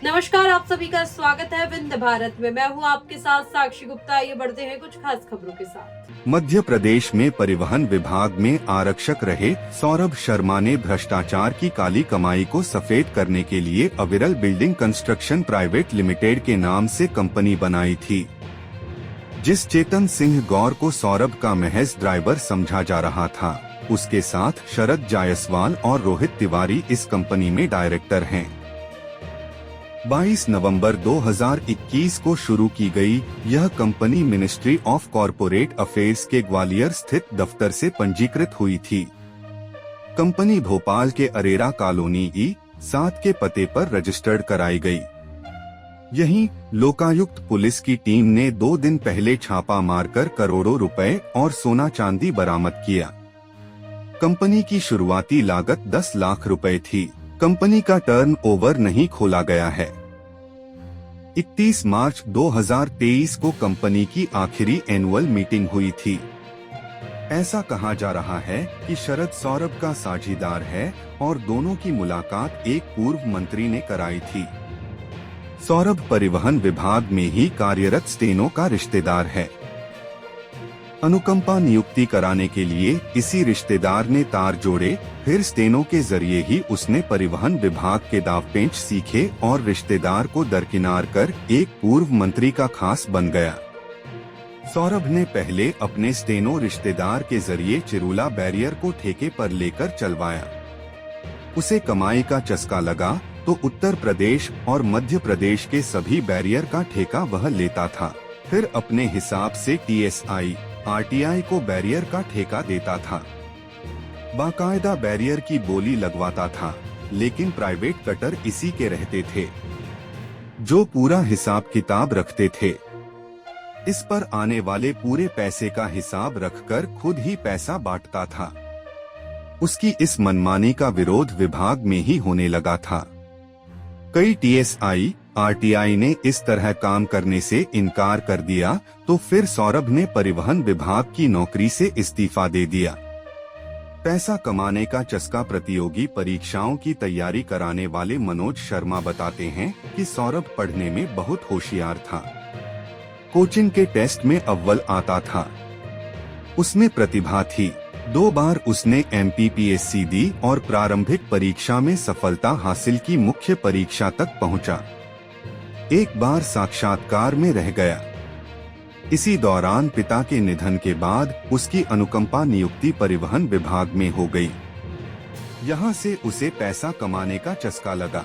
नमस्कार, आप सभी का स्वागत है विंध्य भारत में। मैं हूं आपके साथ साक्षी गुप्ता। आइए बढ़ते हैं कुछ खास खबरों के साथ। मध्य प्रदेश में परिवहन विभाग में आरक्षक रहे सौरभ शर्मा ने भ्रष्टाचार की काली कमाई को सफेद करने के लिए अविरल बिल्डिंग कंस्ट्रक्शन प्राइवेट लिमिटेड के नाम से कंपनी बनाई थी। जिस चेतन सिंह गौर को सौरभ का महज ड्राइवर समझा जा रहा था, उसके साथ शरद जायसवाल और रोहित तिवारी इस कंपनी में डायरेक्टर हैं। 22 नवंबर 2021 को शुरू की गई यह company ministry of corporate affairs के ग्वालियर स्थित दफ्तर से पंजीकृत हुई थी। कंपनी भोपाल के अरेरा कॉलोनी E7 के पते पर रजिस्टर्ड कराई गई। यहीं लोकायुक्त पुलिस की टीम ने 2 दिन पहले छापा मारकर करोड़ों रुपए और सोना चांदी बरामद किया। कंपनी की शुरुआती लागत 10 लाख रुपए थी। कंपनी का टर्नओवर नहीं खोला गया है। 31 मार्च 2023 को कंपनी की आखिरी एनुअल मीटिंग हुई थी। ऐसा कहा जा रहा है कि शरद सौरभ का साझीदार है और दोनों की मुलाकात एक पूर्व मंत्री ने कराई थी। सौरभ परिवहन विभाग में ही कार्यरत स्टेनो का रिश्तेदार है। अनुकंपा नियुक्ति कराने के लिए इसी रिश्तेदार ने तार जोड़े, फिर स्टेनो के जरिए ही उसने परिवहन विभाग के दावपेंच सीखे और रिश्तेदार को दरकिनार कर एक पूर्व मंत्री का खास बन गया। सौरभ ने पहले अपने स्टेनो रिश्तेदार के जरिए चिरूला बैरियर को ठेके पर लेकर चलवाया। उसे कमाई का चस्का लगा तो उत्तर प्रदेश और मध्य प्रदेश के सभी बैरियर का ठेका वह लेता था। फिर अपने हिसाब से TSI, RTI को बैरियर का ठेका देता था। बाकायदा बैरियर की बोली लगवाता था, लेकिन प्राइवेट कटर इसी के रहते थे, जो पूरा हिसाब किताब रखते थे। इस पर आने वाले पूरे पैसे का हिसाब रखकर खुद ही पैसा बांटता था। उसकी इस मनमानी का विरोध विभाग में ही होने लगा था। कई TSI, RTI ने इस तरह काम करने से इनकार कर दिया तो फिर सौरभ ने परिवहन विभाग की नौकरी से इस्तीफा दे दिया। पैसा कमाने का चस्का प्रतियोगी परीक्षाओं की तैयारी कराने वाले मनोज शर्मा बताते हैं कि सौरभ पढ़ने में बहुत होशियार था। कोचिंग के टेस्ट में अव्वल आता था। उसमें प्रतिभा थी। 2 बार उसने MPPSC दी और प्रारंभिक परीक्षा में सफलता हासिल की, मुख्य परीक्षा तक पहुंचा। एक बार साक्षात्कार में रह गया। इसी दौरान पिता के निधन के बाद उसकी अनुकंपा नियुक्ति परिवहन विभाग में हो गई। यहाँ से उसे पैसा कमाने का चस्का लगा।